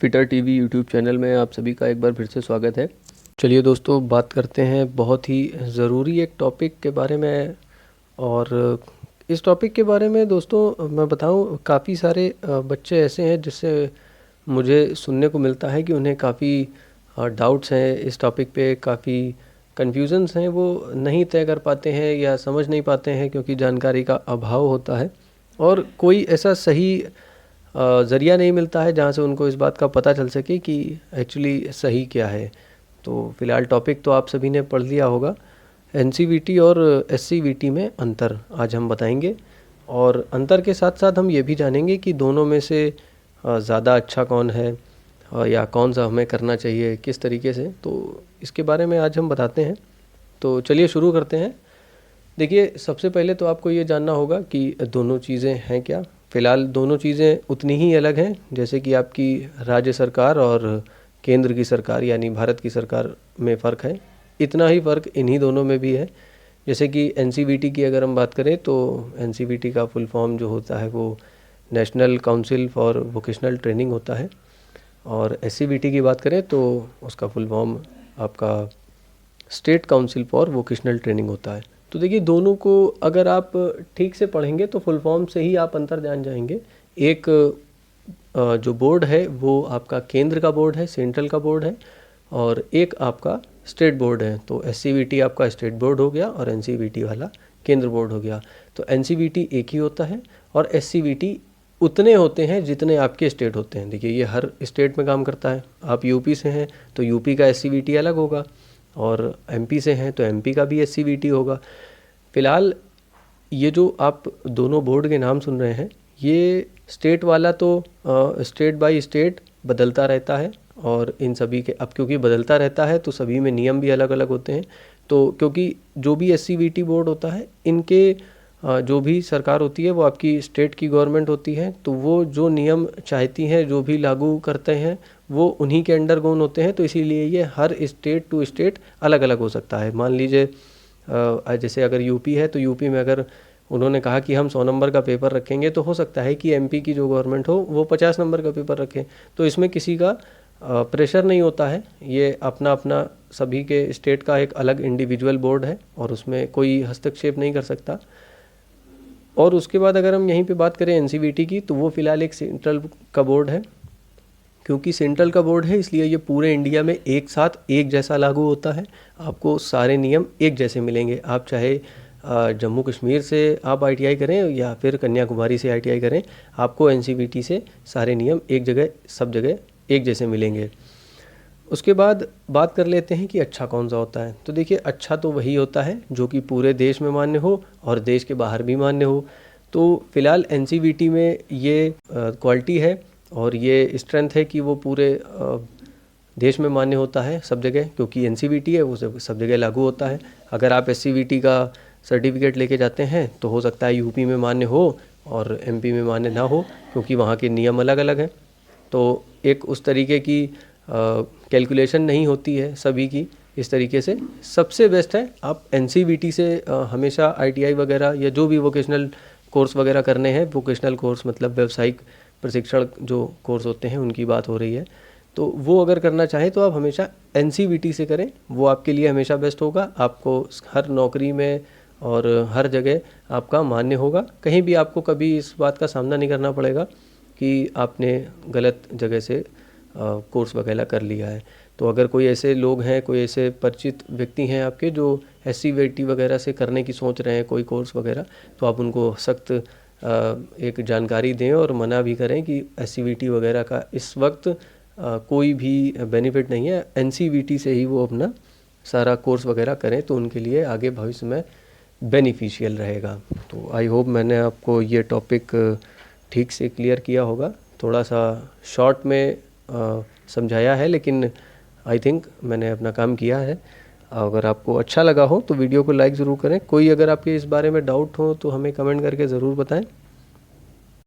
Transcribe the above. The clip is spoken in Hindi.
फिटर टीवी यूट्यूब चैनल में आप सभी का एक बार फिर से स्वागत है। चलिए दोस्तों, बात करते हैं बहुत ही ज़रूरी एक टॉपिक के बारे में। और इस टॉपिक के बारे में दोस्तों मैं बताऊं, काफ़ी सारे बच्चे ऐसे हैं जिससे मुझे सुनने को मिलता है कि उन्हें काफ़ी डाउट्स हैं इस टॉपिक पे, काफ़ी कन्फ्यूज़न्स हैं, वो नहीं तय कर पाते हैं या समझ नहीं पाते हैं क्योंकि जानकारी का अभाव होता है और कोई ऐसा सही ज़रिया नहीं मिलता है जहाँ से उनको इस बात का पता चल सके कि एक्चुअली सही क्या है। तो फ़िलहाल टॉपिक तो आप सभी ने पढ़ लिया होगा, एनसीवीटी और एससीवीटी में अंतर आज हम बताएंगे। और अंतर के साथ साथ हम ये भी जानेंगे कि दोनों में से ज़्यादा अच्छा कौन है या कौन सा हमें करना चाहिए, किस तरीके से, तो इसके बारे में आज हम बताते हैं। तो चलिए शुरू करते हैं। देखिए, सबसे पहले तो आपको ये जानना होगा कि दोनों चीज़ें हैं क्या। फ़िलहाल दोनों चीज़ें उतनी ही अलग हैं जैसे कि आपकी राज्य सरकार और केंद्र की सरकार यानी भारत की सरकार में फ़र्क है, इतना ही फ़र्क इन्हीं दोनों में भी है। जैसे कि एनसीवीटी की अगर हम बात करें तो एनसीवीटी का फुल फॉर्म जो होता है वो national council for vocational training होता है, और एससीवीटी की बात करें तो उसका फुल फॉर्म आपका state council for vocational training होता है। तो देखिए, दोनों को अगर आप ठीक से पढ़ेंगे तो फुल फॉर्म से ही आप अंतर जान जाएंगे। एक जो बोर्ड है वो आपका केंद्र का बोर्ड है, सेंट्रल का बोर्ड है, और एक आपका स्टेट बोर्ड है। तो एससीवीटी आपका स्टेट बोर्ड हो गया और एनसीवीटी वाला केंद्र बोर्ड हो गया। तो एनसीवीटी एक ही होता है और एससीवीटी उतने होते हैं जितने आपके स्टेट होते हैं। देखिए, ये हर स्टेट में काम करता है। आप यूपी से हैं तो यूपी का एससीवीटी अलग होगा, और एमपी से हैं तो एमपी का भी एससीवीटी होगा। फ़िलहाल ये जो आप दोनों बोर्ड के नाम सुन रहे हैं, ये स्टेट वाला तो स्टेट बाय स्टेट बदलता रहता है, और इन सभी के अब क्योंकि बदलता रहता है तो सभी में नियम भी अलग अलग होते हैं। तो क्योंकि जो भी एससीवीटी बोर्ड होता है, इनके जो भी सरकार होती है वो आपकी स्टेट की गवर्नमेंट होती है, तो वो जो नियम चाहती हैं, जो भी लागू करते हैं, वो उन्हीं के अंडर गोन होते हैं। तो इसीलिए ये हर स्टेट टू स्टेट अलग अलग हो सकता है। मान लीजिए जैसे अगर यूपी है तो यूपी में अगर उन्होंने कहा कि हम 100 नंबर का पेपर रखेंगे, तो हो सकता है कि एमपी की जो गवर्नमेंट हो वो 50 नंबर का पेपर रखे। तो इसमें किसी का प्रेशर नहीं होता है, ये अपना अपना सभी के स्टेट का एक अलग इंडिविजुअल बोर्ड है और उसमें कोई हस्तक्षेप नहीं कर सकता। और उसके बाद अगर हम यहीं पे बात करें एनसीवीटी की, तो वो फ़िलहाल एक सेंट्रल का बोर्ड है। क्योंकि सेंट्रल का बोर्ड है इसलिए ये पूरे इंडिया में एक साथ एक जैसा लागू होता है। आपको सारे नियम एक जैसे मिलेंगे। आप चाहे जम्मू कश्मीर से आप आईटीआई करें या फिर कन्याकुमारी से आईटीआई करें, आपको एनसीवीटी से सारे नियम एक जगह, सब जगह एक जैसे मिलेंगे। उसके बाद बात कर लेते हैं कि अच्छा कौन सा होता है। तो देखिए, अच्छा तो वही होता है जो कि पूरे देश में मान्य हो और देश के बाहर भी मान्य हो। तो फिलहाल एनसीवीटी में ये क्वालिटी है और ये स्ट्रेंथ है कि वो पूरे देश में मान्य होता है सब जगह, क्योंकि एनसीवीटी है वो सब जगह लागू होता है। अगर आप एससीवीटी का सर्टिफिकेट लेके जाते हैं तो हो सकता है यूपी में मान्य हो और एमपी में मान्य ना हो, क्योंकि वहाँ के नियम अलग अलग हैं। तो एक उस तरीके की कैलकुलेशन नहीं होती है सभी की। इस तरीके से सबसे बेस्ट है आप एनसीवीटी से हमेशा आईटीआई वगैरह या जो भी वोकेशनल कोर्स वगैरह करने हैं, वोकेशनल कोर्स मतलब व्यावसायिक प्रशिक्षण जो कोर्स होते हैं उनकी बात हो रही है, तो वो अगर करना चाहें तो आप हमेशा एनसीवीटी से करें, वो आपके लिए हमेशा बेस्ट होगा। आपको हर नौकरी में और हर जगह आपका मान्य होगा। कहीं भी आपको कभी इस बात का सामना नहीं करना पड़ेगा कि आपने गलत जगह से कोर्स वगैरह कर लिया है। तो अगर कोई ऐसे लोग हैं, कोई ऐसे परिचित व्यक्ति हैं आपके जो एससीवीटी वगैरह से करने की सोच रहे हैं कोई कोर्स वगैरह, तो आप उनको सख्त एक जानकारी दें और मना भी करें कि एससीवीटी वगैरह का इस वक्त कोई भी बेनिफिट नहीं है। एनसीवीटी से ही वो अपना सारा कोर्स वगैरह करें तो उनके लिए आगे भविष्य में बेनिफिशियल रहेगा। तो आई होप मैंने आपको ये टॉपिक ठीक से क्लियर किया होगा। थोड़ा सा शॉर्ट में समझाया है, लेकिन आई थिंक मैंने अपना काम किया है। अगर आपको अच्छा लगा हो तो वीडियो को लाइक ज़रूर करें। कोई अगर आपके इस बारे में डाउट हो तो हमें कमेंट करके ज़रूर बताएं।